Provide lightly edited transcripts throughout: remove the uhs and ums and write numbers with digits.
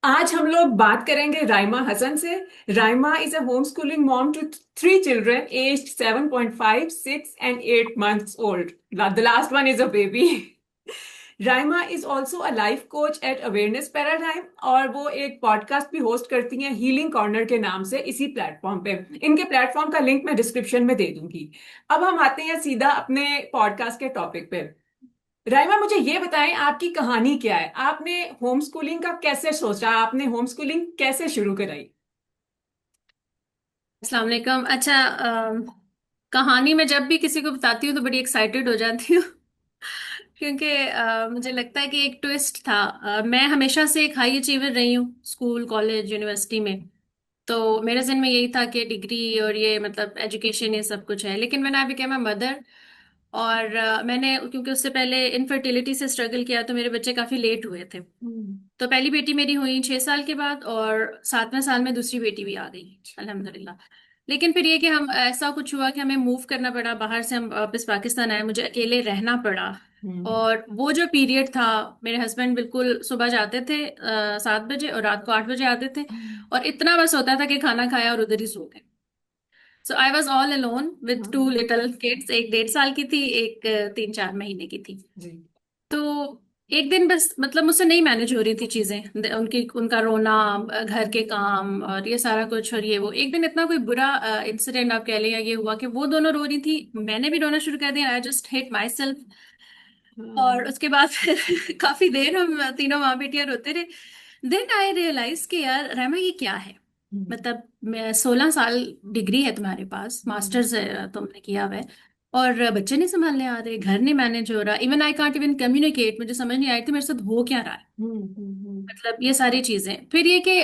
आज हम लोग बात करेंगे राइमा हसन से। Raima is a home schooling mom to three children aged 7.5, 6 and 8 months old. The last one is a baby. Raima is also a life coach at awareness paradigm, और वो एक पॉडकास्ट भी होस्ट करती हैं हीलिंग कॉर्नर के नाम से इसी प्लेटफॉर्म पे। इनके प्लेटफॉर्म का लिंक मैं डिस्क्रिप्शन में दे दूंगी। अब हम आते हैं सीधा अपने पॉडकास्ट के टॉपिक पे। राइमा, मुझे ये बताएं आपकी कहानी क्या है। आपने होम स्कूलिंग का कैसे सोचा, आपने होम स्कूलिंग कैसे शुरू कराई? अस्सलाम वालेकुम। अच्छा, कहानी में जब भी किसी को बताती हूँ तो बड़ी एक्साइटेड हो जाती हूँ क्योंकि मुझे लगता है कि एक ट्विस्ट था। मैं हमेशा से एक हाई अचीवर रही हूँ, स्कूल कॉलेज यूनिवर्सिटी में। तो मेरे ज़हन में यही था कि डिग्री और ये मतलब एजुकेशन ये सब कुछ है, लेकिन मैंने आई बिकेम अ मदर। और मैंने क्योंकि उससे पहले इनफर्टिलिटी से स्ट्रगल किया तो मेरे बच्चे काफ़ी लेट हुए थे। हम्म। तो पहली बेटी मेरी हुई 6 साल के बाद, और 7वें साल में दूसरी बेटी भी आ गई, अल्हम्दुलिल्लाह। लेकिन फिर ये कि हम ऐसा कुछ हुआ कि हमें मूव करना पड़ा बाहर से, हम वापस पाकिस्तान आए, मुझे अकेले रहना पड़ा। हम्म। और वो जो पीरियड था, मेरे हस्बैंड बिल्कुल सुबह जाते थे 7 बजे और रात को 8 बजे आते थे। और इतना बस होता था कि खाना खाया और उधर ही सो गए। So I was all alone with two हाँ। लिटल किड्स, एक 1.5 साल की थी, एक 3-4 महीने की थी। जी। तो एक दिन बस मतलब मुझसे नहीं मैनेज हो रही थी चीजें, उनकी उनका रोना, घर के काम और ये सारा कुछ, और ये वो एक दिन इतना कोई बुरा इंसिडेंट आप कह लें या ये हुआ कि वो दोनों रो रही थी, मैंने भी रोना शुरू कर दिया। I just hate my self. और हाँ। उसके बाद फिर काफी देर हम तीनों माँ बेटियां रोते रहे। देन आई रियलाइज कि यार रहमा, ये क्या है? हम्म। मतलब मैं 16 साल, डिग्री है तुम्हारे पास, हम्म। मास्टर्स है तुमने किया हुआ है, और बच्चे नहीं संभालने आ रहे, घर नहीं मैनेज हो रहा, even I can't even communicate. मुझे समझ नहीं आई थी मेरे साथ हो क्या रहा है। हम्म। मतलब ये सारी चीजें, फिर ये कि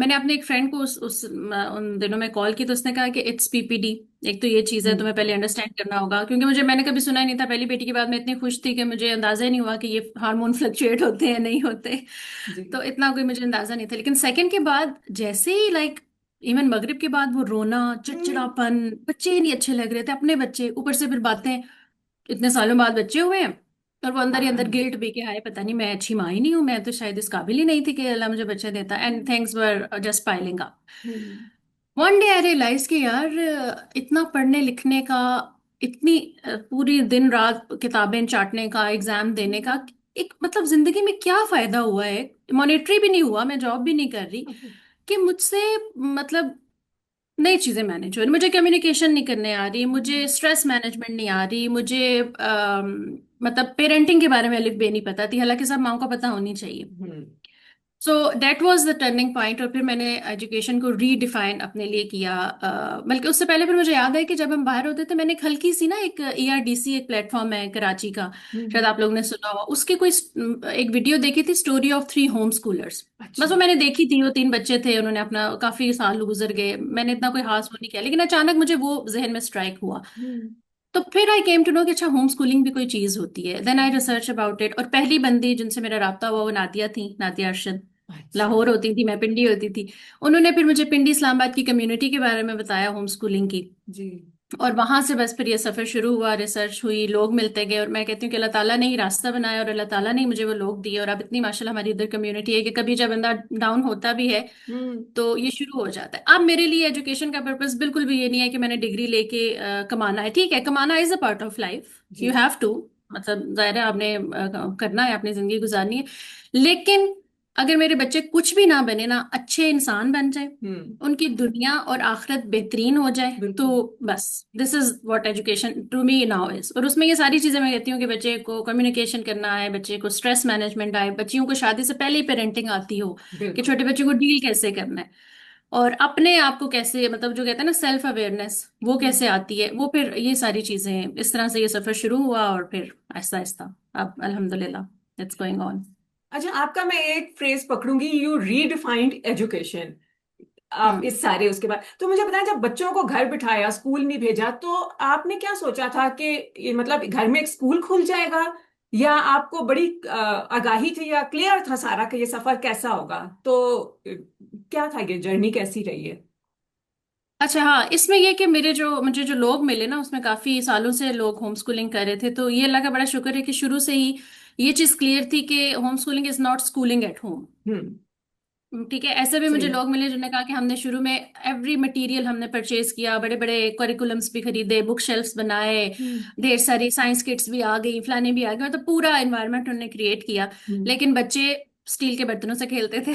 मैंने अपने एक फ्रेंड को उन दिनों में कॉल की, तो उसने कहा कि इट्स पीपीडी। एक तो ये चीज है, तुम्हें पहले अंडरस्टैंड करना होगा, क्योंकि मैंने कभी सुना ही नहीं था। पहली बेटी के बाद मैं इतनी खुश थी कि मुझे अंदाजा ही नहीं हुआ कि ये हार्मोन फ्लक्चुएट होते हैं नहीं होते। जी। तो इतना कोई मुझे अंदाजा नहीं था। लेकिन सेकंड के बाद जैसे ही लाइक इवन मगरिब के बाद वो रोना, हम्म। चिड़चिड़ापन, बच्चे ही नहीं अच्छे लग रहे थे, अपने बच्चे, ऊपर से फिर बातें, इतने सालों बाद बच्चे हुए हैं। और वो अंदर ही अंदर हाँ। गिल्ट भी कि हाय पता नहीं मैं अच्छी माँ ही नहीं हूँ, मैं तो शायद इस काबिल ही नहीं थी कि अल्लाह मुझे बच्चे देता। And things were just piling up. Hmm. One day I realize कि यार इतना पढ़ने लिखने का, इतनी पूरी दिन रात किताबें चाटने का, एग्जाम देने का, एक मतलब जिंदगी में क्या फायदा हुआ है? मॉनेटरी भी नहीं हुआ, मैं जॉब भी नहीं कर रही, कि मुझसे मतलब नई चीजें मैनेज हो रही, मुझे कम्युनिकेशन नहीं करने आ रही, मुझे स्ट्रेस मैनेजमेंट नहीं आ रही, मुझे मतलब पेरेंटिंग के बारे में अलिफ बे नहीं पता थी, हालांकि सब माओ का पता होनी चाहिए। हम्म। So that was the turning point. और फिर मैंने एजुकेशन को रीडिफाइन अपने लिए किया। बल्कि उससे पहले फिर मुझे याद है कि जब हम बाहर होते थे, मैंने एक हल्की सी ना, एक ईआरडीसी एक प्लेटफॉर्म है कराची का, शायद हम्म। आप लोगों ने सुना होगा, उसकी कोई एक वीडियो देखी थी, स्टोरी ऑफ 3 होम स्कूलर्स। बस अच्छा। वो मैंने देखी थी, वो 3 बच्चे थे, उन्होंने अपना काफी साल गुजर गए, मैंने इतना कोई खास वो नहीं किया, लेकिन अचानक मुझे वो जहन में स्ट्राइक हुआ। हम्म। तो फिर आई केम टू नो कि अच्छा, होम स्कूलिंग भी कोई चीज होती है। Then I research about it, और पहली बंदी जिनसे मेरा राब्ता हुआ वो नादिया थी, नादिया अरशद। अच्छा। लाहौर होती थी, मैं पिंडी होती थी। उन्होंने फिर मुझे पिंडी इस्लामाबाद की कम्युनिटी के बारे में बताया, होम स्कूलिंग की। जी। और वहां से बस फिर ये सफर शुरू हुआ, रिसर्च हुई, लोग मिलते गए, और मैं कहती हूँ कि अल्लाह ताला ने ही रास्ता बनाया, और अल्लाह ताला ने ही मुझे वो लोग दिए, और अब इतनी माशाल्लाह हमारी इधर कम्युनिटी है कि कभी जब बंदा डाउन होता भी है हम्म। तो ये शुरू हो जाता है। अब मेरे लिए एजुकेशन का पर्पस बिल्कुल भी ये नहीं है कि मैंने डिग्री लेके कमाना है। ठीक है, कमाना is a part of life, जी। यू हैव टू, मतलब जाहिर है आपने करना है, अपनी जिंदगी गुजारनी है। लेकिन अगर मेरे बच्चे कुछ भी ना बने ना, अच्छे इंसान बन जाए, हम्म। उनकी दुनिया और आखिरत बेहतरीन हो जाए, तो बिल्कुल। बस this is what education to me now is. और उसमें ये सारी चीजें मैं कहती हूँ कि बच्चे को कम्युनिकेशन करना है, बच्चे को स्ट्रेस मैनेजमेंट आए, बच्चियों को शादी से पहले ही पेरेंटिंग आती हो कि बिल्कुल। छोटे बच्चे को डील कैसे करना है, और अपने आप को कैसे, मतलब जो कहते हैं ना सेल्फ अवेयरनेस, वो हम्म। कैसे आती है, वो फिर ये सारी चीजें, इस तरह से ये सफर शुरू हुआ, और फिर आहिस्ता आहिस्ता अब अल्हम्दुलिल्लाह इट्स गोइंग ऑन। अच्छा, आपका मैं एक फ्रेज पकड़ूंगी, यू रीडिफाइंड एजुकेशन। आप हम्म। इस सारे उसके बाद तो मुझे बताएं, जब बच्चों को घर बिठाया, स्कूल नहीं भेजा, तो आपने क्या सोचा था कि मतलब घर में एक स्कूल खुल जाएगा, या आपको बड़ी आगाही थी या क्लियर था सारा कि ये सफर कैसा होगा? तो क्या था, ये जर्नी कैसी रही है? अच्छा, हाँ, इसमें ये कि मुझे जो लोग मिले ना, उसमें काफी सालों से लोग होम स्कूलिंग कर रहे थे, तो ये अल्लाह का बड़ा शुक्र है कि शुरू से ही ये चीज क्लियर थी कि home schooling is not schooling at home. हम्म। ठीक है, ऐसे भी सही मुझे है। लोग मिले जिन्होंने कहा कि हमने शुरू में एवरी मटेरियल हमने परचेज किया, बड़े बड़े करिकुलम्स भी खरीदे, बुक शेल्फ्स बनाए, हम्म। ढेर सारी साइंस किट्स भी आ गई, फलाने भी आ गए, मतलब पूरा एनवायरनमेंट उन्होंने क्रिएट किया। हम्म। लेकिन बच्चे स्टील के बर्तनों से खेलते थे।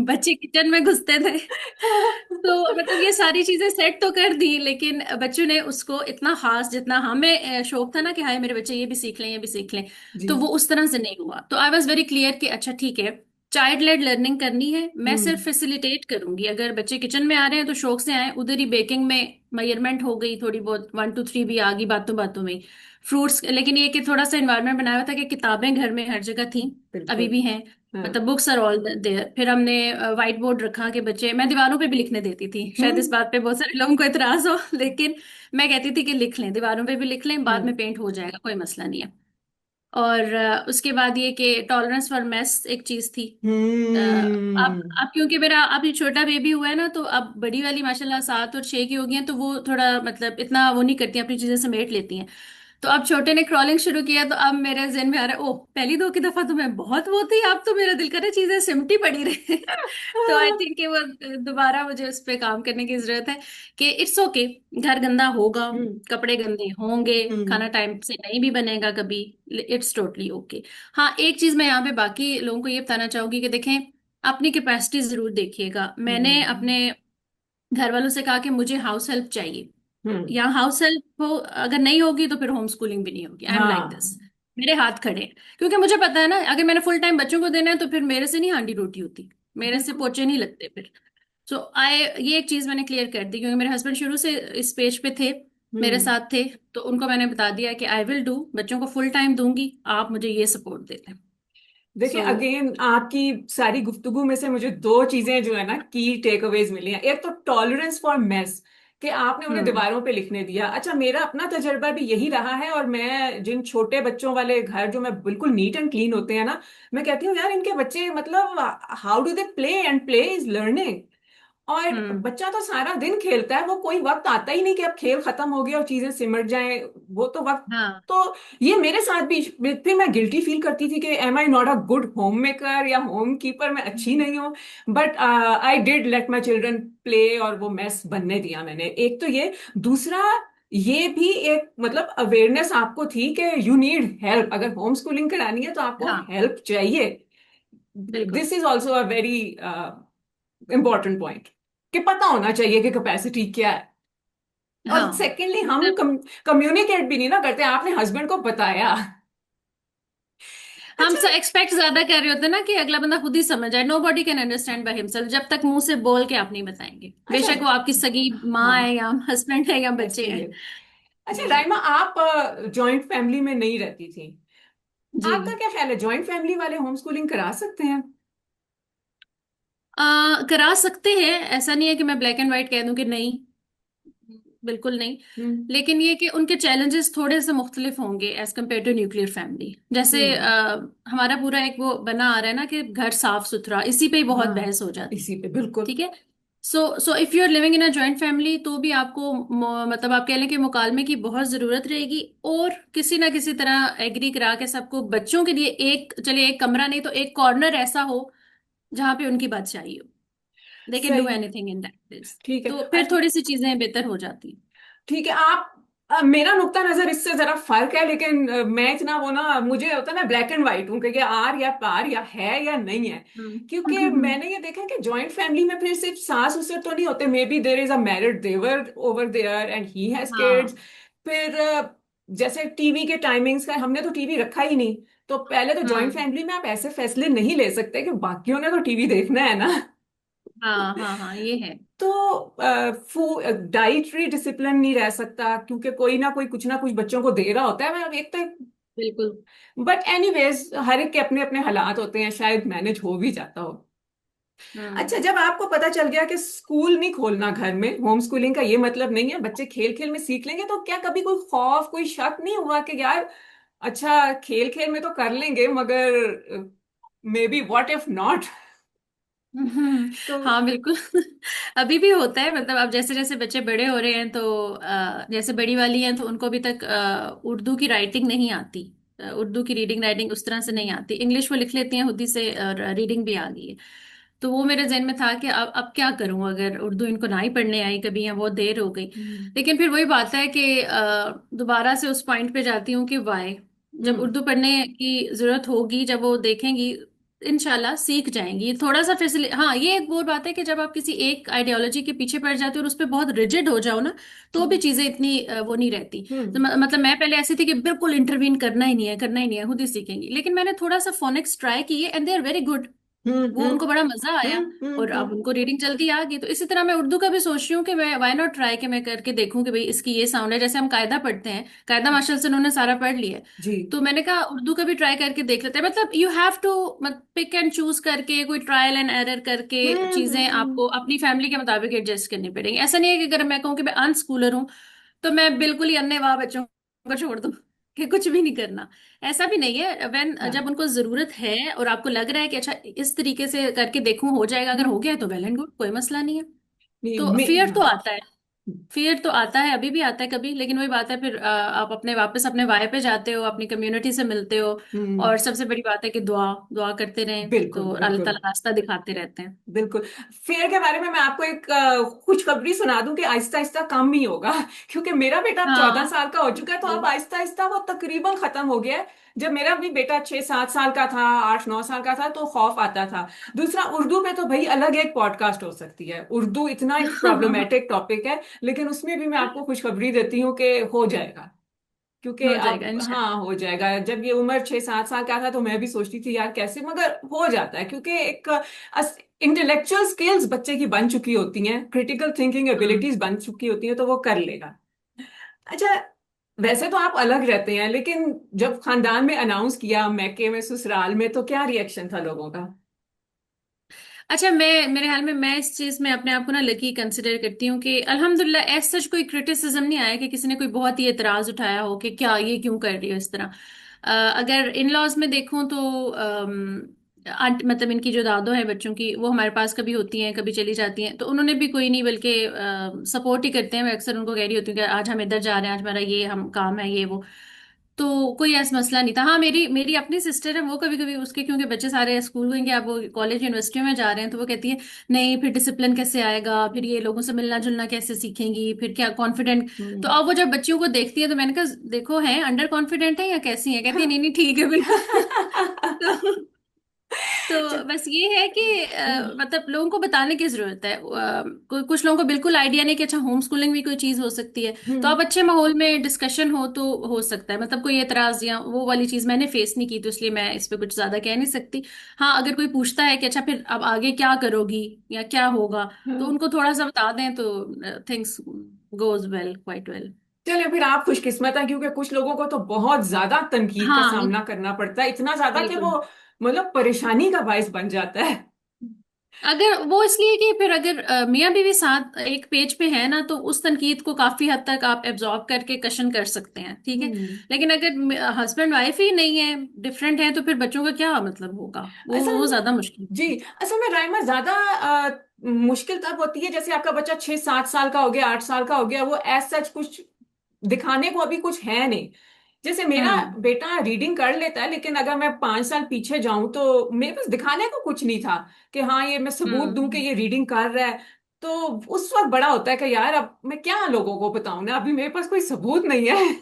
बच्चे किचन में घुसते थे। तो मतलब ये सारी चीजें सेट तो कर दी, लेकिन बच्चों ने उसको इतना खास, जितना हमें शौक था ना कि हाय मेरे बच्चे ये भी सीख लें, ये भी सीख लें, जी। तो वो उस तरह से नहीं हुआ। तो आई वॉज वेरी क्लियर कि अच्छा ठीक है, चाइल्ड लेड लर्निंग करनी है, मैं हम्म। सिर्फ फैसिलिटेट करूंगी। अगर बच्चे किचन में आ रहे हैं तो शौक से आए, उधर ही बेकिंग में मेजरमेंट हो गई थोड़ी बहुत, 1 2 3 भी आ गई बातों बातों में। फ्रूट्स, लेकिन ये कि थोड़ा सा एनवायरनमेंट बनाया हुआ था कि किताबें घर में हर जगह थी, अभी बिल्कुल। भी हैं, हाँ। मतलब बुक्स आर ऑल देयर। फिर हमने व्हाइट बोर्ड रखा कि बच्चे, मैं दीवारों पे भी लिखने देती थी, शायद इस हम्म। बात पे बहुत सारे लोगों को इतराज हो, लेकिन मैं कहती थी कि लिख लें, दीवारों पे भी लिख लें, बाद हम्म। में पेंट हो जाएगा, कोई मसला नहीं है। और उसके बाद ये कि टॉलरेंस फॉर मेस एक चीज थी। अब क्योंकि मेरा अभी छोटा बेबी हुआ है ना, तो अब बड़ी वाली माशाल्लाह 7 और 6 की हो गई है, तो वो थोड़ा मतलब इतना वो नहीं करती, अपनी चीजें समेट लेती हैं। तो अब छोटे ने क्रॉलिंग शुरू किया, तो अब मेरे जहन में आ रहा है, ओह पहली दो की दफा तो मैं बहुत वो थी, अब तो मेरा दिल करे चीजें सिमटी पड़ी रहे। तो आई थिंक कि वो दोबारा मुझे उस पर काम करने की जरूरत है, कि इट्स ओके, घर गंदा होगा, हम्म। कपड़े गंदे होंगे, हम्म। खाना टाइम से नहीं भी बनेगा कभी, इट्स टोटली ओके। हाँ, एक चीज मैं यहाँ पे बाकी लोगों को ये बताना चाहूंगी कि देखें, अपनी कैपेसिटी जरूर देखिएगा। मैंने हम्म। अपने घर वालों से कहा कि मुझे हाउस हेल्प चाहिए, हम्म। या हाउस हेल्प हो, अगर नहीं होगी तो फिर होम स्कूलिंग भी नहीं होगी। आई एम लाइक हाँ। दिस, मेरे हाथ खड़े हैं, क्योंकि मुझे पता है ना, अगर मैंने फुल टाइम बच्चों को देना है तो फिर मेरे से नहीं हांडी रोटी होती, मेरे से बिल्कुल। पोचे नहीं लगते फिर। सो आई, ये एक चीज मैंने क्लियर कर दी, क्योंकि मेरे हस्बैंड शुरू से इस पेज पे थे, मेरे हम्म। साथ थे, तो उनको मैंने बता दिया कि आई विल डू, बच्चों को फुल टाइम दूंगी, आप मुझे ये सपोर्ट देते हैं। देखिए, सो अगेन आपकी सारी गुफ्तगू में से मुझे दो चीजें जो है ना की टेक अवेज मिली हैं। एक तो टॉलरेंस फॉर मेस, कि आपने उन्हें हम्म। दीवारों पे लिखने दिया। अच्छा, मेरा अपना तजर्बा भी यही रहा है, और मैं जिन छोटे बच्चों वाले घर जो मैं बिल्कुल नीट एंड क्लीन होते हैं ना, मैं कहती हूँ यार इनके बच्चे मतलब how do they play, and play is learning. और हम्म। बच्चा तो सारा दिन खेलता है, वो कोई वक्त आता ही नहीं कि अब खेल खत्म हो गया और चीजें सिमट जाएं। वो तो वक्त, हाँ। तो ये मेरे साथ भी, फिर मैं गिल्टी फील करती थी कि am I not a good home maker या होम कीपर, मैं अच्छी नहीं हूँ। But I did let my children play, और वो मेस बनने दिया मैंने। एक तो ये, दूसरा ये भी एक मतलब अवेयरनेस आपको थी कि यू नीड हेल्प, अगर होम स्कूलिंग करानी है तो आपको हाँ हेल्प चाहिए। बिल्कुल। This is also a very important point, कि पता होना चाहिए कि कैपेसिटी क्या है। और हाँ सेकेंडली हम मतलब कम्युनिकेट भी नहीं ना करते, आपने हस्बैंड को बताया। हम अच्छा। सब एक्सपेक्ट ज्यादा कर रहे होते हैं ना कि अगला बंदा खुद ही समझ जाए, nobody can understand by himself, जब तक मुंह से बोल के आप नहीं बताएंगे, अच्छा। बेशक वो आपकी सगी माँ हाँ। है या हस्बैंड है या बच्चे हस्बैंड हैं। है। अच्छा जी। राइमा, आप जॉइंट फैमिली में नहीं रहती थी, जी। आपका क्या ख्याल है, जॉइंट फैमिली वाले होम स्कूलिंग करा सकते हैं? करा सकते हैं, ऐसा नहीं है कि मैं ब्लैक एंड व्हाइट कह दूं कि नहीं, बिल्कुल नहीं। हम्म। लेकिन ये कि उनके चैलेंजेस थोड़े से मुख्तलिफ होंगे as compared to nuclear family. जैसे हम्म। हमारा पूरा एक वो बना आ रहा है ना कि घर साफ सुथरा, इसी पे ही बहुत हाँ, बहस हो जाती इसी पे बिल्कुल। है। ठीक है। So if you are living in a joint family, तो भी आपको मतलब आप कह लें कि मुकालमे की बहुत जरूरत रहेगी, और किसी ना किसी तरह एग्री करा के सबको बच्चों के लिए एक, चले एक कमरा नहीं तो एक कॉर्नर ऐसा हो जहां पे उनकी बादशाही हो, दे कैन डू सही। Anything in that place. ठीक है। तो फिर थोड़ी सी चीजें बेहतर हो जाती हैं। ठीक है। आप मेरा नुक्ता नजर इससे जरा फर्क है, लेकिन मैं इतना वो ना, मुझे होता है मैं ब्लैक एंड व्हाइट हूँ कि ये आर या पार, या है या नहीं है। क्योंकि हम्म। मैंने ये देखा कि जॉइंट फैमिली में फिर सिर्फ सास ससुर तो नहीं होते, maybe there is a married देवर over there and he has kids. हाँ। फिर जैसे टीवी के टाइमिंग्स का, हमने तो टीवी रखा ही नहीं, तो पहले तो जॉइंट हम्म। फैमिली में आप ऐसे फैसले नहीं ले सकते कि बाकियों ने तो टीवी देखना है ना। हाँ हाँ हाँ, ये है। तो डाइटरी डिसिप्लिन नहीं रह सकता, क्योंकि कोई ना कोई कुछ ना कुछ बच्चों को दे रहा होता है, मैं एक तो। बिल्कुल। बट एनीवेज, हर एक के अपने अपने हालात होते हैं, शायद मैनेज हो भी जाता हो। हम्म। अच्छा, जब आपको पता चल गया कि स्कूल नहीं खोलना घर में, होम स्कूलिंग का ये मतलब नहीं है, बच्चे खेल खेल में सीख लेंगे, तो क्या कभी कोई खौफ, कोई शक नहीं हुआ कि यार अच्छा खेल खेल में तो कर लेंगे, मगर may be what if not? तो हाँ बिल्कुल। अभी भी होता है, मतलब अब जैसे जैसे बच्चे बड़े हो रहे हैं, तो जैसे बड़ी वाली हैं तो उनको अभी तक उर्दू की राइटिंग नहीं आती, उर्दू की रीडिंग राइटिंग उस तरह से नहीं आती, इंग्लिश वो लिख लेती हैं खुद ही से, और रीडिंग भी आ गई है। तो वो मेरे जहन में था कि अब क्या करूं, अगर उर्दू इनको ना ही पढ़ने आई कभी या बहुत देर हो गई। हम्म लेकिन फिर वही बात है कि दोबारा से उस पॉइंट पे जाती हूँ कि वाई, जब हम्म उर्दू पढ़ने की जरूरत होगी, जब वो देखेंगी, इंशाल्लाह सीख जाएंगी। थोड़ा सा फैसिलिटी, हाँ ये एक वो बात है कि जब आप किसी एक आइडियोलॉजी के पीछे पड़ जाते हो और उस पर बहुत रिजिड हो जाओ ना, तो भी चीजें इतनी वो नहीं रहती। तो हम्म मतलब मैं पहले ऐसी थी कि बिल्कुल इंटरवीन करना ही नहीं है, करना ही नहीं है, खुद ही सीखेंगी। लेकिन मैंने थोड़ा सा फोनिक्स ट्राई किए and they are very good. हम्म वो हम्म उनको बड़ा मजा आया, और अब हम्म उनको रीडिंग जल्दी आ गई। तो इसी तरह मैं उर्दू का भी सोच रही हूँ कि मैं व्हाई नॉट ट्राई, कि मैं करके देखूं कि भाई इसकी ये साउंड है। जैसे हम कायदा पढ़ते हैं, कायदा माशाल्लाह से उन्होंने सारा पढ़ लिया है, जी तो मैंने कहा उर्दू का भी ट्राई करके देख लेते हैं। मतलब you have to pick and choose करके, कोई ट्रायल एंड एरर करके चीजें हम्म। आपको अपनी फैमिली के मुताबिक एडजस्ट करनी पड़ेंगी। ऐसा नहीं है कि अगर मैं कहूँ कि मैं अनस्कूलर हूँ तो मैं बिल्कुल ही अन्य वाह बच्चों को छोड़ दूं कि कुछ भी नहीं करना। ऐसा भी नहीं है। व्हेन हाँ जब उनको जरूरत है और आपको लग रहा है कि अच्छा इस तरीके से करके देखूं हो जाएगा, अगर हो गया तो वेल एंड गुड, कोई मसला नहीं है। नहीं तो फियर तो हाँ आता है, फियर तो आता है, अभी भी आता है कभी। लेकिन वही बात है, फिर आप अपने वापस अपने वाय पे जाते हो, अपनी कम्युनिटी से मिलते हो। हम्म और सबसे बड़ी बात है कि दुआ दुआ करते रहें, बिल्कुल तो अल्लाह बिल्कुल ताला रास्ता दिखाते रहते हैं। बिल्कुल। फेयर के बारे में मैं आपको एक खुशखबरी सुना दूं कि आहिस्ता आहिस्ता कम ही होगा क्योंकि मेरा बेटा अब 14 साल का हो चुका है, तो अब आहिस्ता आहिस्ता वो तकरीबन खत्म हो गया है। जब मेरा भी बेटा 6-7 साल का था, 8-9 साल का था, तो खौफ आता था। दूसरा, उर्दू पे तो भाई अलग एक पॉडकास्ट हो सकती है। उर्दू इतना एक प्रॉब्लमेटिक टॉपिक है, लेकिन उसमें भी मैं आपको खुशखबरी देती हूँ कि हो जाएगा। क्योंकि हो जाएगा अब इंशाल्लाह। हाँ हो जाएगा। जब ये उम्र 6-7 साल का था तो मैं भी सोचती थी यार कैसे, मगर हो जाता है क्योंकि एक इंटेलेक्चुअल स्किल्स बच्चे की बन चुकी होती हैं, क्रिटिकल थिंकिंग हम्म। एबिलिटीज बन चुकी होती हैं, तो वो कर लेगा। अच्छा, वैसे तो आप अलग रहते हैं, लेकिन जब खानदान में अनाउंस किया मैके में ससुराल में, तो क्या रिएक्शन था लोगों का? अच्छा, मैं मेरे ख्याल में मैं इस चीज में अपने आप को ना लकी कंसिडर करती हूँ कि अल्हम्दुलिल्लाह ऐसा सच कोई क्रिटिसिज्म नहीं आया कि किसी ने कोई बहुत ही एतराज उठाया हो कि क्या ये क्यों कर रही हो इस तरह। अगर इन लॉज में देखूं तो आंट मतलब इनकी जो दादो है बच्चों की, वो हमारे पास कभी होती हैं कभी चली जाती हैं, तो उन्होंने भी कोई नहीं बल्कि सपोर्ट ही करते हैं। मैं अक्सर उनको कह रही होती हूँ कि आज हम इधर जा रहे हैं, आज हमारा ये हम काम है ये वो। तो कोई ऐसा मसला नहीं था। हाँ, मेरी मेरी अपनी सिस्टर है, वो कभी कभी उसके क्योंकि बच्चे सारे स्कूल गएंगे, अब वो कॉलेज यूनिवर्सिटियों में जा रहे हैं, तो वो कहती है नहीं फिर डिसिप्लिन कैसे आएगा, फिर ये लोगों से मिलना जुलना कैसे सीखेंगी, फिर क्या कॉन्फिडेंट। तो हम्म। अब वो जब बच्चियों को देखती है तो मैंने कहा देखो है अंडर कॉन्फिडेंट है या कैसी है, कहती है नहीं नहीं ठीक है बिल्कुल। तो तो बस ये है कि मतलब लोगों को बताने की जरूरत है। कुछ लोगों को बिल्कुल आइडिया नहीं कि अच्छा होम स्कूलिंग भी कोई चीज हो सकती है। तो हम्म आप अच्छे माहौल में डिस्कशन हो तो हो सकता है, मतलब कोई एतराज या वो वाली चीज मैंने फेस नहीं की, तो इसलिए मैं इस पे कुछ ज्यादा कह नहीं सकती। हाँ, अगर कोई पूछता है कि अच्छा फिर अब आगे क्या करोगी या क्या होगा, तो हम्म। उनको थोड़ा सा बता दें तो things goes well, quite well. चलिए, फिर आप खुशकिस्मत हैं क्योंकि कुछ लोगों को तो बहुत ज्यादा तनकीद का हाँ सामना करना पड़ता है, इतना ज्यादा कि वो बिल्कुल। मतलब परेशानी का बायस बन जाता है। अगर वो इसलिए कि फिर अगर मियाँ बीवी साथ एक पेज पे है ना, तो उस तनकीद को काफी हद तक आप एब्जॉर्ब करके कशन कर सकते हैं, ठीक है। हम्म। लेकिन अगर हस्बैंड वाइफ ही नहीं है, डिफरेंट है, तो फिर बच्चों का क्या मतलब होगा, असल वो ज्यादा मुश्किल जी, है। असल में राइमा ज्यादा मुश्किल तब होती है जैसे आपका बच्चा 6-7 साल का हो गया, 8 साल का हो गया, वो एज सच कुछ दिखाने को अभी कुछ है नहीं। जैसे मेरा हम्म बेटा रीडिंग कर लेता है, लेकिन अगर मैं 5 साल पीछे जाऊं तो मेरे पास दिखाने को कुछ नहीं था कि हाँ ये मैं सबूत दूं कि हम्म ये रीडिंग कर रहा है। तो उस वक्त बड़ा होता है कि यार अब मैं क्या लोगों को बताऊं ना, अभी मेरे पास कोई सबूत नहीं है।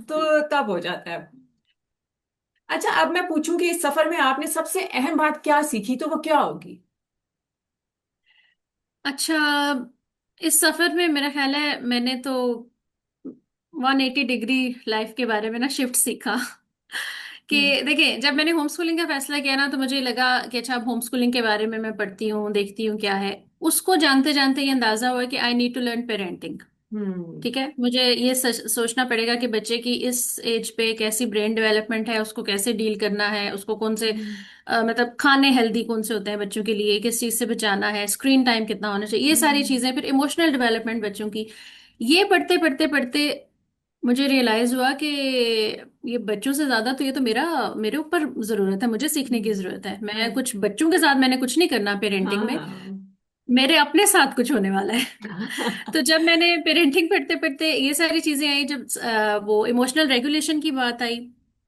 तो तब हो जाता है। अच्छा, अब मैं पूछूं कि इस सफर में आपने सबसे अहम बात क्या सीखी, तो वो क्या होगी? अच्छा, इस सफर में मेरा ख्याल है मैंने तो 180 डिग्री लाइफ के बारे में ना शिफ्ट सीखा। हम्म कि देखिए, जब मैंने होम स्कूलिंग का फैसला किया ना, तो मुझे लगा कि अच्छा अब होम स्कूलिंग के बारे में मैं पढ़ती हूँ देखती हूँ क्या है। उसको जानते जानते ये अंदाजा हुआ कि I need to learn parenting. हम्म ठीक है, मुझे ये सोचना पड़ेगा कि बच्चे की इस एज पे कैसी ब्रेन डेवलपमेंट है, उसको कैसे डील करना है, उसको कौन से हम्म मतलब खाने हेल्दी कौन से होते हैं बच्चों के लिए, किस चीज से बचाना है, स्क्रीन टाइम कितना होना चाहिए, ये सारी हम्म चीजें, फिर इमोशनल डेवलपमेंट बच्चों की। ये पढ़ते पढ़ते पढ़ते मुझे रियलाइज हुआ कि ये बच्चों से ज्यादा तो ये तो मेरे ऊपर जरूरत है, मुझे सीखने की हम्म, जरूरत है। मैं हाँ कुछ बच्चों के साथ मैंने कुछ नहीं करना पेरेंटिंग में, हाँ। मेरे अपने साथ कुछ होने वाला है। तो जब मैंने पेरेंटिंग पढ़ते पढ़ते ये सारी चीजें आई, जब वो इमोशनल रेगुलेशन की बात आई,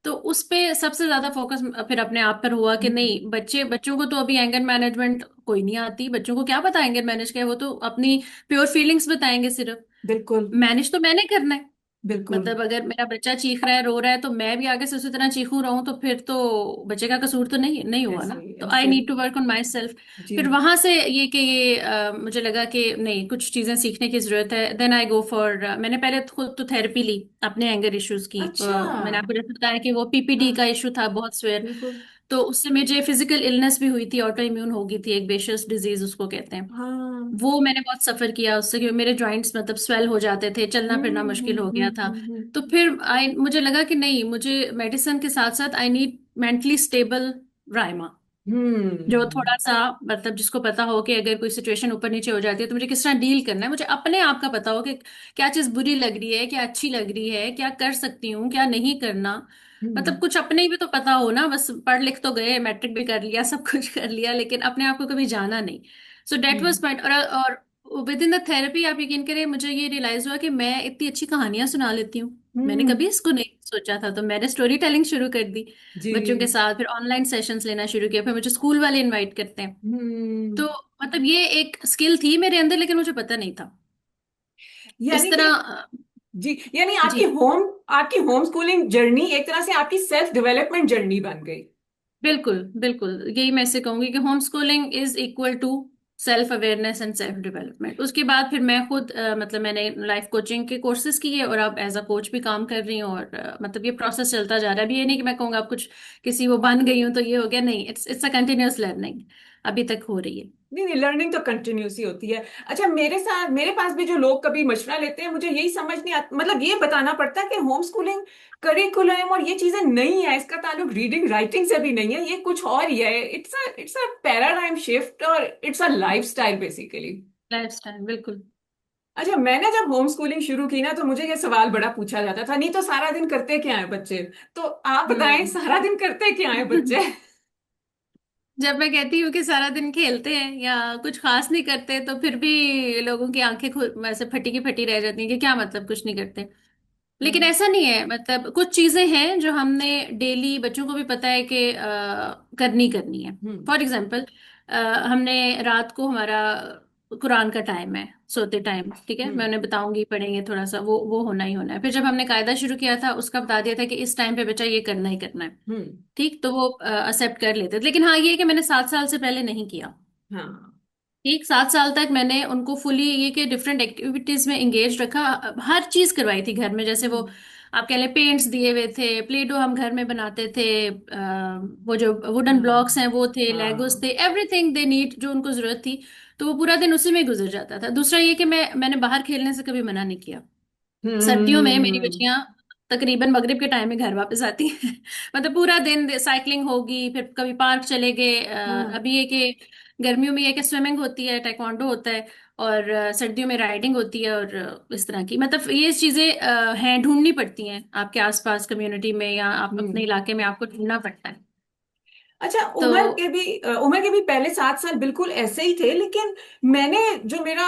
तो उस पे सबसे ज्यादा फोकस फिर अपने आप पर हुआ कि हम्म, नहीं, बच्चों को तो अभी एंगर मैनेजमेंट कोई नहीं आती, बच्चों को क्या पता एंगर मैनेज क्या है, वो तो अपनी प्योर फीलिंग्स बताएंगे सिर्फ। बिल्कुल मैनेज तो मैंने करना है। बिल्कुल। मतलब अगर मेरा बच्चा चीख रहा है, रो रहा है, तो मैं भी आगे से उसी तरह चीखूं रहूं, तो फिर तो बच्चे का कसूर तो नहीं नहीं हुआ ऐसे ना। ही तो आई ऐसे नीड टू ही। Work on myself. जी। फिर वहां से ये कि ये मुझे लगा कि नहीं, कुछ चीजें सीखने की जरूरत है। देन आई गो फॉर, मैंने पहले खुद तो थेरेपी ली अपने एंगर इश्यूज की। अच्छा। मैंने आपको जैसे बताया कि वो पीपीडी हाँ का इशू था बहुत स्वेयर। बिल्कुल। तो उससे मुझे फिजिकल इलनेस भी हुई थी, ऑटो इम्यून हो गई थी, एक बेशस डिजीज उसको कहते हैं। हाँ। वो मैंने बहुत सफर किया उससे, क्योंकि मेरे जॉइंट्स मतलब स्वेल हो जाते थे, चलना फिरना मुश्किल हो गया था। तो फिर आई मुझे लगा कि नहीं, मुझे मेडिसिन के साथ साथ I need mentally stable Raima, जो हम्म थोड़ा सा मतलब जिसको पता हो कि अगर कोई सिचुएशन ऊपर नीचे हो जाती है तो मुझे किस तरह डील करना है, मुझे अपने आप का पता हो कि क्या चीज बुरी लग रही है, क्या अच्छी लग रही है, क्या कर सकती हूँ, क्या नहीं करना। मतलब हम्म कुछ अपने ही भी तो पता हो ना, बस पढ़ लिख तो गए, मैट्रिक भी कर लिया, सब कुछ कर लिया, लेकिन अपने आप को कभी जाना नहीं। सो डेट हम्म वाज माय, और विद इन द थेरेपी आप यकीन करें, मुझे ये रियलाइज हुआ कि मैं इतनी अच्छी कहानियां सुना लेती हूँ। मैंने हम्म, कभी इसको नहीं सोचा था, तो मैंने स्टोरी टेलिंग शुरू कर दी बच्चों के जी। साथ। फिर ऑनलाइन सेशंस लेना शुरू किया, फिर मुझे स्कूल वाले इनवाइट करते हैं। हम्म। तो मतलब ये एक स्किल थी मेरे अंदर, लेकिन मुझे पता नहीं था इस यानी कि, तरह। जी, यानी जी आपकी होम स्कूलिंग जर्नी एक तरह से आपकी सेल्फ डेवलपमेंट जर्नी बन गई। बिल्कुल बिल्कुल, यही मैं से कहूंगी कि home schooling is equal to self awareness and self development. उसके बाद फिर मैं खुद मतलब मैंने लाइफ कोचिंग के कोर्सेज किए, और अब एज अ कोच भी काम कर रही हूँ। और मतलब ये प्रोसेस चलता जा रहा है। अभी ये नहीं कि मैं कहूँगा अब कुछ किसी वो बन गई हूँ तो ये हो गया, नहीं, इट्स अ कंटिन्यूअस लर्निंग, अभी तक हो रही है। नहीं नहीं, लर्निंग तो कंटिन्यूस ही होती है। अच्छा, मेरे पास भी जो लोग कभी मशवरा लेते हैं, मुझे यही समझ नहीं आता, मतलब ये बताना पड़ता है कि होम स्कूलिंग करिकुलम और ये चीजें नहीं है, इसका ताल्लुक रीडिंग राइटिंग से भी नहीं है, ये कुछ और ही है। इट्स अ पैराडाइम शिफ्ट और it's a lifestyle basically. Life style बिल्कुल। अच्छा, मैंने जब होम स्कूलिंग शुरू की ना, तो मुझे ये सवाल बड़ा पूछा जाता था, नहीं तो सारा दिन करते क्या है बच्चे। तो आप बताएं, हम्म। सारा दिन करते क्या है बच्चे। जब मैं कहती हूँ कि सारा दिन खेलते हैं या कुछ खास नहीं करते, तो फिर भी लोगों की आंखें ऐसे फटी की फटी रह जाती हैं कि क्या मतलब कुछ नहीं करते। लेकिन हाँ। ऐसा नहीं है, मतलब कुछ चीजें हैं जो हमने डेली, बच्चों को भी पता है कि करनी करनी है। हम्म फॉर एग्जाम्पल, हमने रात को हमारा कुरान का टाइम है, सोते टाइम, ठीक है, मैं हम्म उन्हें बताऊंगी, पढ़ेंगे थोड़ा सा, वो होना ही होना है। फिर जब हमने कायदा शुरू किया था, उसका बता दिया था कि इस टाइम पे बच्चा ये करना ही करना है। हम्म। ठीक, तो वो एक्सेप्ट कर लेते थे। लेकिन हाँ, ये है कि मैंने 7 साल से पहले नहीं किया। हाँ। ठीक, 7 साल तक मैंने उनको फुली ये कि डिफरेंट एक्टिविटीज में एंगेज रखा। हर चीज करवाई थी घर में, जैसे वो हम्म। आप कह लें पेंट्स दिए हुए थे, प्ले डो हम घर में बनाते थे, वो जो वुडन हाँ ब्लॉक्स हैं वो थे, लेगोस हाँ। थे, एवरीथिंग दे नीड जो उनको जरूरत थी। तो वो पूरा दिन उसी में गुजर जाता था। दूसरा ये कि मैंने बाहर खेलने से कभी मना नहीं किया। सर्दियों में मेरी हम्म। बच्चियां तकरीबन मगरिब के टाइम में घर वापस आती हैं। मतलब पूरा दिन साइकिलिंग होगी, फिर कभी पार्क चले गए। हाँ। अभी ये कि गर्मियों में ये कि स्विमिंग होती है, ताइक्वांडो होता है, और सर्दियों में राइडिंग होती है, और इस तरह की मतलब ये चीजें हैं, ढूंढनी पड़ती हैं आपके आसपास कम्युनिटी में, या आप अपने हम्म। इलाके में आपको ढूंढना पड़ता है। अच्छा, तो उम्र के भी पहले 7 साल बिल्कुल ऐसे ही थे, लेकिन मैंने, जो मेरा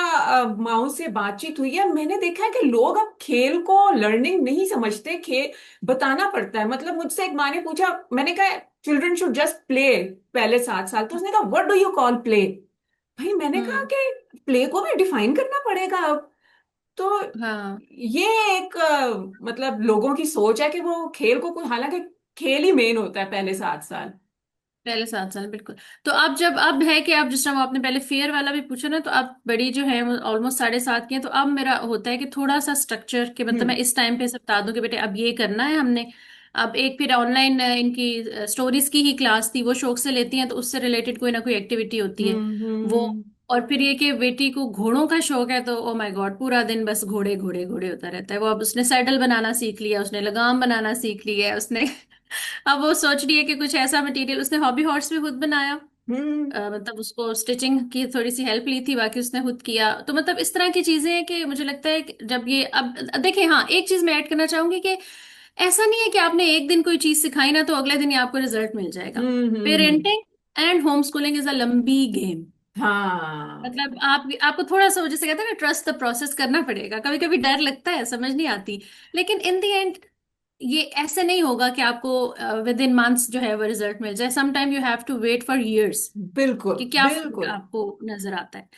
माओ से बातचीत हुई है, मैंने देखा है कि लोग अब खेल को लर्निंग नहीं समझते, खेल बताना पड़ता है। मतलब मुझसे एक माँ ने पूछा, मैंने कहा चिल्ड्रन शुड जस्ट प्ले पहले 7 साल, तो उसने कहा what do you call play. भाई मैंने कहा हम्म। कि प्ले को भी डिफाइन करना पड़ेगा अब। तो हाँ, ये एक मतलब लोगों की सोच है कि वो खेल को, हालांकि खेल ही मेन होता है पहले 7 साल। पहले 7 साल बिल्कुल। तो अब जब अब है कि अब जिस तरह वो आपने पहले फेयर वाला भी पूछा ना, तो अब बड़ी जो है ऑलमोस्ट 7.5 की है, तो अब मेरा होता है कि थोड़ा सा स्ट्रक्चर के, मतलब मैं हम्म इस टाइम पे सब बता दूं कि बेटे अब ये करना है हमने। अब एक फिर ऑनलाइन इनकी स्टोरीज की ही क्लास थी, वो शौक से लेती हैं, तो उससे रिलेटेड कोई ना कोई एक्टिविटी होती है वो। हम्म। और फिर ये कि बेटी को घोड़ों का शौक है, तो ओ माय गॉड, पूरा दिन बस घोड़े घोड़े घोड़े होता रहता है वो। अब उसने सैडल बनाना सीख लिया, उसने लगाम बनाना सीख लिया है उसने। अब वो सोच रही है कि कुछ ऐसा मटेरियल, उसने हॉबी हॉर्स भी खुद बनाया। हम्म मतलब उसको स्टिचिंग की थोड़ी सी हेल्प ली थी, बाकी उसने खुद किया। तो मतलब इस तरह की चीजें हैं कि मुझे लगता है कि जब ये अब देखिए, हाँ, एक चीज मैं ऐड करना चाहूंगी कि ऐसा नहीं है कि आपने एक दिन कोई चीज सिखाई ना तो अगले दिन ही आपको रिजल्ट मिल जाएगा। हम्म। Parenting and home schooling is a लंबी गेम। हाँ। मतलब आपको थोड़ा सा जैसे कहते हैं ना, ट्रस्ट द प्रोसेस करना पड़ेगा। कभी कभी डर लगता है, समझ नहीं आती, लेकिन इन द एंड ये ऐसे नहीं होगा कि आपको विद इन मंथ्स जो है वो रिजल्ट मिल जाए, some time you have to wait for years बिल्कुल कि क्या फर्क बिल्कुल। आपको नजर आता है।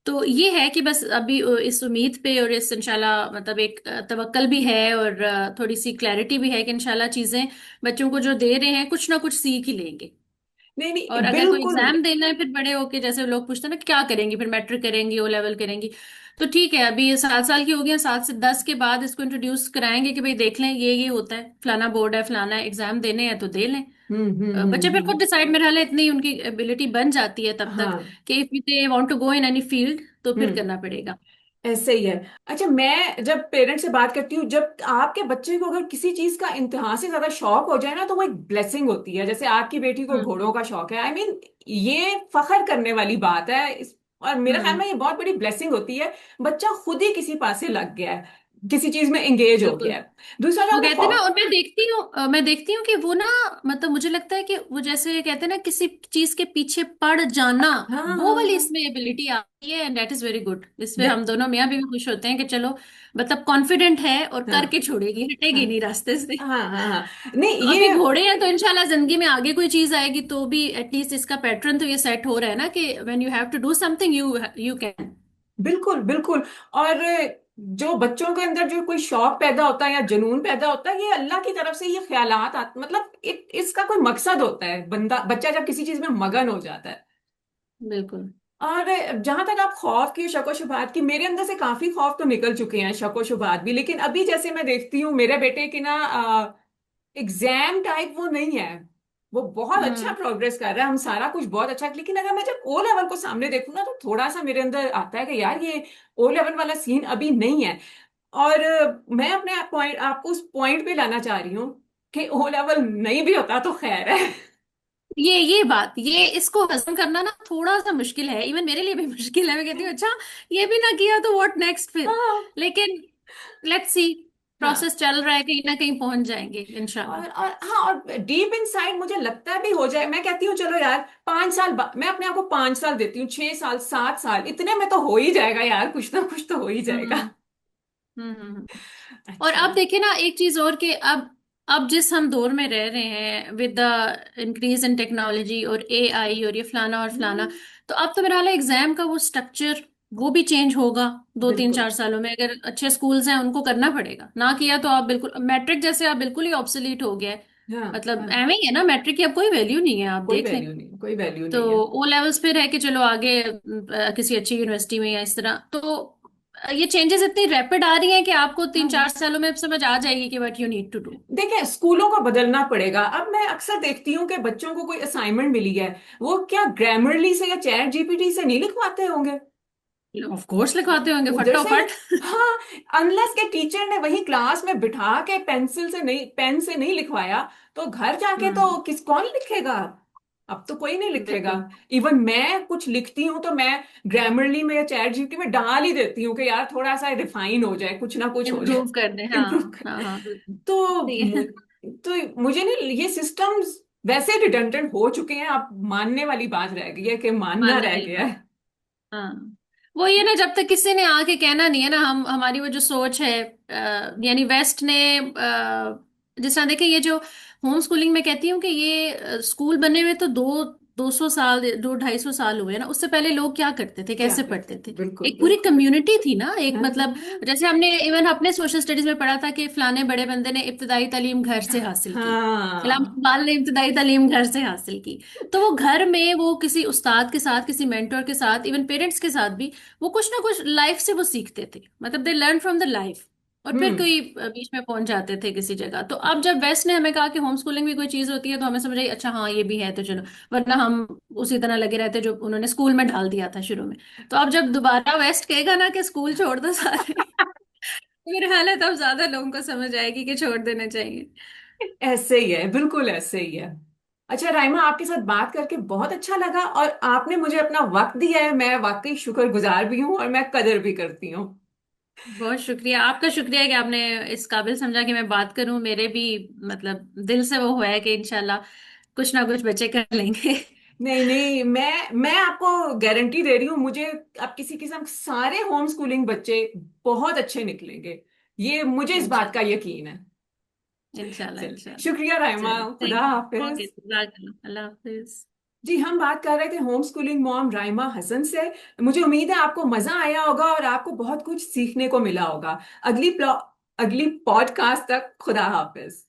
तो ये है कि बस अभी इस उम्मीद पे और इस इंशाल्लाह मतलब एक तवक्कल भी है और थोड़ी सी क्लैरिटी भी है कि इंशाल्लाह चीजें बच्चों को जो दे रहे हैं कुछ ना कुछ सीख ही लेंगे। नहीं और नहीं अगर कोई बिल्कुल। एग्जाम देना है फिर बड़े होके, जैसे लोग पूछते हैं ना क्या करेंगी, फिर मैट्रिक करेंगी, ओ लेवल करेंगी, तो ठीक है अभी ये 7 साल की हो गई है, 7 से 10 के बाद इसको इंट्रोड्यूस कराएंगे कि भाई देख लें ये होता है, फलाना बोर्ड है, फलाना एग्जाम देने हैं तो दे लें। बच्चे फिर खुद डिसाइड, मेरे हाल इतनी उनकी एबिलिटी बन जाती है तब तक हाँ। कि if they want to go in any field तो फिर हम्म। करना पड़ेगा। ऐसे ही है। अच्छा, मैं जब पेरेंट्स से बात करती हूँ, जब आपके बच्चे को अगर किसी चीज का इंतहा से ज्यादा शौक हो जाए ना, तो वो एक ब्लेसिंग होती है। जैसे आपकी बेटी को हम्म। घोड़ों का शौक है, आई मीन ये फखर करने वाली बात है और मेरे ख्याल हम्म। में ये बहुत बड़ी ब्लेसिंग होती है। बच्चा खुद ही किसी पास से लग गया है, किसी चीज में एंगेज हो बिल्कुल। गया है। दूसरा जो वो आपने कहते हैं ना, और मैं देखती हूँ कि वो ना, मतलब मुझे लगता है कि वो जैसे कहते हैं ना किसी चीज के पीछे पड़ जाना, हाँ वो हाँ वाली हाँ। इसमें एबिलिटी आती है, and that is very good. इसमें हम दोनों मियाँ बीवी खुश होते हैं कि चलो मतलब कॉन्फिडेंट है और हाँ करके छोड़ेगी, हटेगी हाँ नहीं रास्ते से। हाँ हाँ हाँ। नहीं तो अभी ये घोड़े हैं तो इंशाल्लाह जिंदगी में आगे कोई चीज आएगी तो भी एटलीस्ट इसका पैटर्न तो ये सेट हो रहा है ना कि when you have to do something you can. बिल्कुल बिल्कुल। और जो बच्चों के अंदर जो कोई शौक पैदा होता है या जुनून पैदा होता है, ये अल्लाह की तरफ से ये ख्यालात आते, मतलब इसका कोई मकसद होता है, बच्चा जब किसी चीज में मगन हो जाता है। बिल्कुल। और जहां तक आप खौफ की, शको शुबहात की, मेरे अंदर से काफी खौफ तो निकल चुके हैं, शको शुबहात भी। लेकिन अभी जैसे मैं देखती हूँ मेरे बेटे की ना, एग्जाम टाइप वो नहीं है। वो बहुत अच्छा हम्म। प्रोग्रेस कर रहा है, हम सारा कुछ बहुत अच्छा। लेकिन अगर मैं जब ओ लेवल को सामने देखूँ ना, तो थोड़ा सा मेरे अंदर आता है कि यार ये ओ लेवल वाला सीन अभी नहीं है। और मैं अपने पॉइंट आपको उस पॉइंट पे लाना चाह रही हूँ कि ओ लेवल नहीं भी होता तो खैर है। ये बात, ये इसको हजम करना ना थोड़ा सा मुश्किल है, इवन मेरे लिए भी मुश्किल है। मैं कहती हूँ अच्छा ये भी ना किया तो व्हाट नेक्स्ट फिर। हाँ लेकिन लेट्स सी, हाँ। प्रोसेस चल रहा है, कहीं ना कहीं पहुंच जाएंगे इंशाल्लाह। और हाँ, और डीप इनसाइड मुझे लगता भी हो जाए। मैं कहती हूँ चलो यार 5 साल मैं अपने आप को 5 साल देती हूँ, 6 साल 7 साल इतने में तो हो ही जाएगा यार, कुछ ना कुछ तो हो ही जाएगा। हम्म। हम्म। और अच्छा। अब देखिए ना एक चीज और कि अब जिस हम दौर में रह रहे हैं with the increase in technology और एआई और ये फलाना और फलाना, हम्म, तो अब तो मेरा हाल है एग्जाम का वो स्ट्रक्चर वो भी चेंज होगा। 2 3 4 सालों में अगर अच्छे स्कूल्स हैं उनको करना पड़ेगा, ना किया तो आप बिल्कुल मैट्रिक जैसे आप बिल्कुल ही ऑब्सोलीट हो गया है। हाँ मतलब हाँ। एवं ही है ना, मैट्रिक की अब कोई वैल्यू नहीं है, आप कोई देख लें। वैल्यू नहीं, कोई वैल्यू तो नहीं है। ओ लेवल्स फिर है कि चलो आगे किसी अच्छी यूनिवर्सिटी में या इस तरह। तो ये चेंजेस इतनी रैपिड आ रही हैं कि आपको तीन हाँ। चार सालों में समझ आ जाएगी कि what you need to do. देखें, स्कूलों को बदलना पड़ेगा। अब मैं अक्सर देखती हूँ कि बच्चों को कोई असाइनमेंट मिली है, वो क्या ग्रामरली से या चैट जीपीटी से नहीं लिखवाते होंगे? ऑफ कोर्स लिखवाते होंगे उधर से फटाफट। हाँ। अनलेस के टीचर ने वही क्लास में बिठा के पेंसिल से नहीं, पेन से नहीं लिखवाया, तो घर जाके हम्म। तो कौन लिखेगा? अब तो कोई नहीं लिखेगा। बिल्कुल। इवन मैं कुछ लिखती हूँ तो मैं ग्रामरली में या चैट जीपीटी में डाल ही देती हूँ कि यार थोड़ा सा रिफाइन हो जाए, कुछ ना कुछ हो जाए। इम्प्रूव कर दे, हाँ। इम्प्रूव हाँ हाँ बिल्कुल। कर। तो सही है। मुझे नहीं, ये सिस्टम्स वैसे रिडंडेंट हो चुके हैं, अब मानने वाली बात रह गई है कि मानना मानने रह वाली गया बात। है। हाँ। वो ये ना जब तक किसी ने आके कहना नहीं है ना, हम हमारी वो जो सोच है यानी वेस्ट ने जिस तरह देखे ये जो होम स्कूलिंग में कहती हूँ कि ये स्कूल बने हुए तो 200 साल 200 250 साल हुए ना, उससे पहले लोग क्या करते थे, क्या कैसे करते पढ़ते हैं? थे। बिल्कुल एक पूरी बिल्कुल। कम्युनिटी थी ना, एक हाँ मतलब हाँ जैसे हमने इवन अपने सोशल स्टडीज में पढ़ा था कि फलाने बड़े बंदे ने इब्तदाई तालीम घर से हासिल की, फलां हाँ। इकबाल ने इब्तदाई तालीम घर से हासिल की। तो वो घर में वो किसी उस्ताद के साथ, किसी मेंटर के साथ, इवन पेरेंट्स के साथ भी वो कुछ ना कुछ लाइफ से वो सीखते थे, मतलब they learn from the life. और फिर हम्म। कोई बीच में पहुंच जाते थे किसी जगह। तो अब जब वेस्ट ने हमें कहा कि होम स्कूलिंग भी कोई चीज होती है तो हमें समझ आई अच्छा हाँ ये भी है तो चलो, वरना हम उसी तरह लगे रहते जो उन्होंने स्कूल में ढाल दिया था शुरू में। तो अब जब दोबारा वेस्ट कहेगा ना कि स्कूल छोड़ दो सारे, तो मेरे ख्याल है तब ज्यादा लोगों को समझ आएगी कि छोड़ देना चाहिए। ऐसे ही है, बिल्कुल ऐसे ही है। अच्छा राइमा, आपके साथ बात करके बहुत अच्छा लगा, और आपने मुझे अपना वक्त दिया है, मैं वाकई शुक्रगुजार भी हूँ और मैं कदर भी करती हूँ। बहुत शुक्रिया, आपका शुक्रिया कि आपने इस काबिल समझा कि मैं बात करूं। मेरे भी मतलब दिल से वो हुआ है कि इंशाल्लाह कुछ ना कुछ बच्चे कर लेंगे। नहीं नहीं, मैं आपको गारंटी दे रही हूँ, मुझे अब किसी किस्म सारे होम स्कूलिंग बच्चे बहुत अच्छे निकलेंगे, ये मुझे इस बात का इंशाल्लाह। यकीन है। इंशाल्लाह चलिए, इंशाल्लाह। शुक्रिया राइमा, चलो खुदा थैंक यू। ओके, हाफिज। अल्लाह हाफिज। जी, हम बात कर रहे थे home schooling mom Raima Hasan से। मुझे उम्मीद है आपको मजा आया होगा और आपको बहुत कुछ सीखने को मिला होगा। अगली पॉडकास्ट तक खुदा हाफिज।